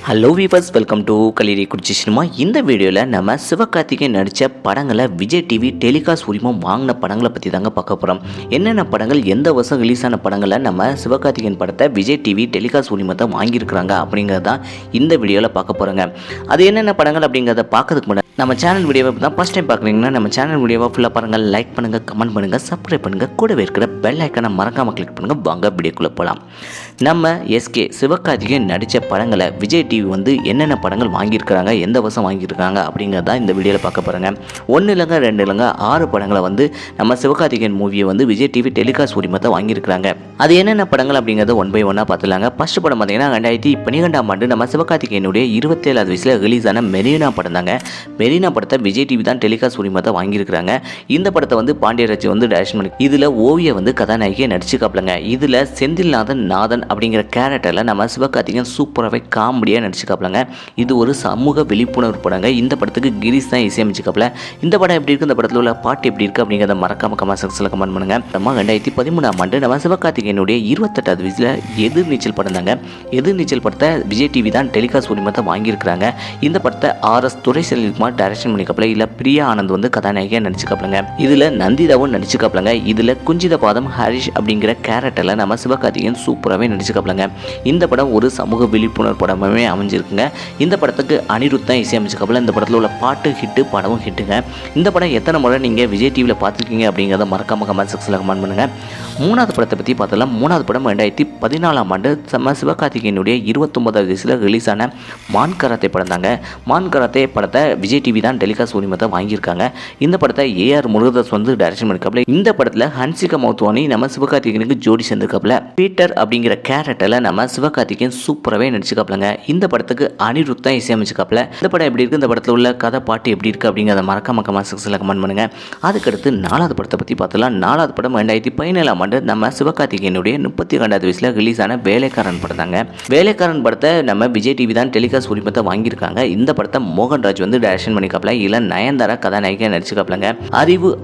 Hello viewers, welcome to Kalirikkurichi cinema. இந்த வீடியோவில் நம்ம சிவகார்த்திகேயன் நடித்த படங்களை விஜய் டிவி டெலிகாஸ்ட் உரிமம் வாங்கின படங்களை பற்றி தாங்க பார்க்க போகிறோம். என்னென்ன படங்கள், எந்த வருஷம் ரிலீஸ் ஆன படங்களை நம்ம சிவகார்த்திகேயன் படத்தை விஜய் டிவி டெலிகாஸ்ட் உரிமத்தை வாங்கியிருக்கிறாங்க அப்படிங்கிறத தான் இந்த வீடியோவில் பார்க்க போகிறோங்க. அது என்னென்ன படங்கள் அப்படிங்கிறத பார்க்கறதுக்கு முன்னாடி நம்ம சேனல் வீடியோவை தான் ஃபஸ்ட் டைம் பார்க்குறீங்கன்னா நம்ம சேனல் வீடியோவை ஃபுல்லாக பாருங்கள், லைக் பண்ணுங்கள், கமெண்ட் பண்ணுங்கள், சப்ஸ்கிரைப் பண்ணுங்கள், கூடவே இருக்கிற பெல் ஐக்கனை மறக்காமல் கிளிக் பண்ணுங்கள். வாங்க வீடியோக்குள்ளே போகலாம். நம்ம எஸ்கே சிவகார்த்திகேயன் நடித்த படங்களை விஜய் டிவி என்னென்ன படங்கள் வாங்கியிருக்கிறாங்க, எந்த வருஷம் வாங்கியிருக்காங்க அப்படிங்கிறத இந்த வீடியோவில் பார்க்க போகிறாங்க. 1 இல்லைங்க 2 இல்லைங்க 6 படங்களை நம்ம சிவகார்த்திகேயன் மூவியை விஜய் டிவி டெலிகாஸ்ட் உரிமத்தை வாங்கியிருக்கிறாங்க. அது என்னென்ன படங்கள் அப்படிங்கிறத 1 by 1 பார்த்துலாங்க. ஃபர்ஸ்ட் படம் பார்த்தீங்கன்னா 2012ஆம் ஆண்டு நம்ம சிவகார்த்திகேயனுடைய 27வது வயசில் ரிலீஸ் ஆன மெரினா படம் தாங்க. மெரினா படத்தை விஜய் டிவி தான் டெலிகாஸ்ட் உரிமத்தை வாங்கியிருக்கிறாங்க. இந்த படத்தை பாண்டியராஜ் டைரக்ஷன் பண்ணி இதில் ஓவிய கதாநாயகியை நடிச்சுக்காப்லங்க. இதில் செந்தில்நாதன் அப்படிங்கிற கேரக்டரில் நம்ம சிவகார்த்திகேயன் சூப்பராகவே காமெடியாக நடிச்சுக்காப்லங்க. இது ஒரு சமூக விழிப்புணர்வு படங்க. இந்த படத்துக்கு கிரீஷ் தான் இசையமைச்சுக்காப்ல. இந்த படம் எப்படி இருக்குது, இந்த படத்தில் உள்ள பாட்டு எப்படி இருக்குது அப்படிங்கிறத மறக்காம கமெண்ட் செக்ஷனில் கமெண்ட் பண்ணுங்க. நம்ம 2013ஆம் ஆண்டு நம்ம சிவகார்த்திகேயனுடைய 28வது வயசில் எதிர்நீச்சல் படம் தாங்க. எதிர்நீச்சல் படத்தை விஜய் டிவி தான் டெலிகாஸ்ட் உரிமத்தை வாங்கியிருக்கிறாங்க. இந்த படத்தை RS துரைசெல்விக்குமார் டைரக்ஷன் பண்ணிக்காப்ல. இல்லை பிரியா ஆனந்த் கதாநாயகியாக நடிச்சுக்காப்லங்க. இதில் நந்திதாவும் நடிச்சுக்காப்லங்க. இதில் குஞ்சித பாதம் ஹரிஷ் அப்படிங்கிற கேரக்டரில் நம்ம சிவகார்த்திகேயன் சூப்பராகவே நடிச்சுக்காப்லங்க. இந்த படம் ஒரு சமூக விழிப்புணர்வு படமாகவே அமைஞ்சிருக்குங்க. இந்த படத்துக்கு அனிருத் தான் இசையமைச்சுக்காப்ல. இந்த படத்தில் உள்ள பாட்டு ஹிட்டு, படமும் ஹிட்டுங்க. இந்த படம் எத்தனை முறை நீங்கள் விஜய் டிவியில் பார்த்துருக்கீங்க அப்படிங்கிறத மறக்காம கமெண்ட் செக்ஷனில் கமெண்ட் பண்ணுங்கள். 3வது படத்தை பற்றி பார்த்தலாம். 3வது படம் 2014ஆம் ஆண்டு நம்ம சிவகார்த்திகேயனுடைய 29வது வயசில் ரிலீஸ் ஆன மான் கராத்தே படம் தாங்க. மான் கராத்தே படத்தை விஜய் டிவி தான் டெலிகாஸ்ட் உரிமத்தை வாங்கியிருக்காங்க. இந்த படத்தை AR முருகதாஸ் டைரக்ஷன் பண்ணிக்காப்ல. இந்த படத்தில் ஹன்சிகா மௌத்வானி நம்ம சிவகார்த்திகேயனுக்கு ஜோடி சேர்ந்திருக்காப்ல. பீட்டர் அப்படிங்கிற கேரக்டரில் நம்ம சிவகார்த்திகேயன் சூப்பராகவே நடிச்சுக்காப்லங்க. இந்த படத்துக்கு அனிருத் தான் இசையமைச்சுக்காப்ல. இந்த படம் எப்படி இருக்குது, இந்த படத்தில் உள்ள கதை பாட்டு எப்படி இருக்குது அப்படிங்கிறத மறக்காம கமெண்ட் செக்ஷனில் கமெண்ட் பண்ணுங்கள். அதுக்கடுத்து 4வது படத்தை பற்றி பார்த்தலாம். 4வது படம் 2017ஆம் ஆண்டு நம்ம சிவகார்த்திகேயனுடைய 32வது வயசில் ரிலீஸ் ஆன வேலைக்காரன் படம் தாங்க. வேலைக்காரன் படத்தை நம்ம விஜய் டிவி தான் டெலிகாஸ்ட் உரிமத்தை வாங்கியிருக்காங்க. இந்த படத்தை மோகன்ராஜ் டைரக்ஷன் பண்ணிக்காப்ல. இல்லை நயன்தாரா கதாநாயகியாக நடிச்சுக்காப்லங்க.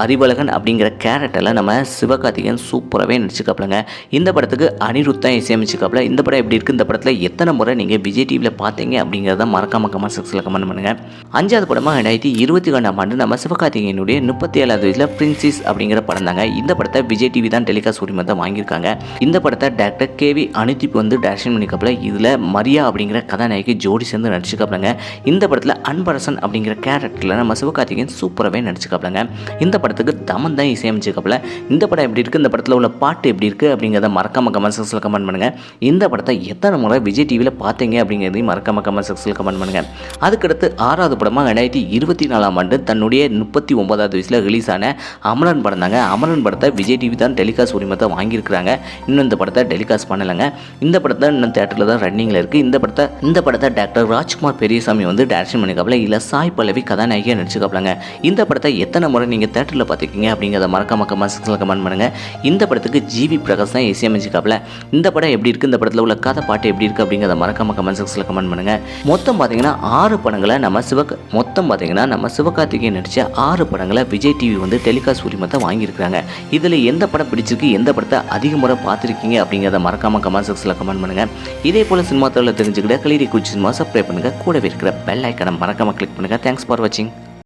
அறிவழகன் அப்படிங்கிற கேரக்டரில் நம்ம சிவகார்த்திகேயன் சூப்பராகவே நடிச்சுக்காப்லங்க. இந்த படத்துக்கு அனிருத் தான் இசையமைச்சுக்காப்ல. இந்த படம் எப்படி இருக்குது, இந்த படத்தில் எத்தனை முறை நீங்கள் விஜய் டிவியில் பார்த்தீங்க அப்படிங்கிறத மறக்காம கமெண்ட் செக்ஷனில் கமெண்ட் பண்ணுங்கள். 5வது படமாக 2022ஆம் ஆண்டு நம்ம சிவகார்த்திகேயனுடைய 37வது வயசில் பிரின்சஸ் அப்படிங்கிற படம் தாங்க. இந்த படத்தை விஜய் டிவி தான் டெலிகாஸ்ட் உரிமத்தை வாங்கியிருக்காங்க. இந்த படத்தை டாக்டர் KV அனுதீப் டைரக்ஷன் பண்ணிக்காப்ல. இதில் மரியா அப்படிங்கிற கதாநாயகி ஜோடி சேர்ந்து நடிச்சுக்காப்லங்க. இந்த படத்தில் அன்பரசன் அப்படிங்கிற கேரக்டரில் நம்ம சிவகார்த்திகேயன் சூப்பராகவே நடிச்சுக்காப்லங்க. இந்த படத்துக்கு தமன் தான் இசையமைச்சுக்காப்ல. இந்த படம் எப்படி இருக்குது, இந்த படத்தில் உள்ள பாட்டு எப்படி இருக்குது அப்படிங்கிறத மறக்காம கமெண்ட் செக்ஷனில் கமெண்ட் பண்ணுங்கள். இந்த படத்தை எத்தனை முறை விஜய் டிவியில் பார்த்தீங்க அப்படிங்கிறதையும் மறக்காம கமெண்ட் செக்ஷனில் கமெண்ட் பண்ணுங்கள். அதுக்கடுத்து 6வது படமாக 2024ஆம் ஆண்டு தன்னுடைய 39வது வயசில் ரிலீஸ் ஆன அமரன் படம் தாங்க. அமரன் படத்தை விஜய் டிவி தான் டெலிகாஸ்ட் உரிமத்தை வாங்கியிருக்கிறாங்க. இன்னும் இந்த படத்தை டெலிகாஸ்ட் பண்ணலைங்க. இந்த படத்தை இன்னும் தேட்டரில் தான் ரன்னிங்கில் இருக்குது. இந்த படத்தை டாக்டர் ராஜ்குமார் பெரியசாமி டைரக்ஷன் பண்ணிக்காப்ல. இல்லை சாய் பல்லவி கதாநாயகியாக நடிச்சுக்காப்லங்க. இந்த படத்தை எத்தனை முறை நீங்கள் தேட்டரில் பார்த்துருக்கீங்க அப்படிங்கிறத மறக்காம கமெண்ட் செக்ஷனில் கமெண்ட் பண்ணுங்கள். இந்த படத்துக்கு GV பிரகாஷ் தான் இசையமைச்சுக்காப்ல. இந்த படம் எப்படி இருக்குது, இந்த படத்தில் உள்ள கதை பாட்டு எப்படி இருக்குது அப்படிங்கிறத மறக்காம கமெண்ட் செக்ஷனில் கமெண்ட் பண்ணுங்கள். மொத்தம் பார்த்தீங்கன்னா 6 படங்களை நம்ம சிவகார்த்திகேயன் நடித்த 6 படங்களை விஜய் டிவி டெலிகாஸ்ட் உரிமத்தை வாங்கியிருக்கிறாங்க. இதில் எந்த படம் பிடிச்சிருக்கு, எந்த படத்தை அதிக முறை பார்த்துருக்கீங்க அப்படிங்கிறத மறக்காம கமெண்ட் செக்ஷனில் கமெண்ட் பண்ணுங்கள். இதே போல் சினிமா தகவலை தெரிஞ்சுக்கிட்ட கலிரிக்குறிச்சி சினிமா சப்ஸ்கிரைப் பண்ணுங்கள். கூடவே இருக்கிற பெல் ஐக்கனை மறக்காம கிளிக் பண்ணுங்கள். தேங்க்ஸ் ஃபார் வாட்சிங்.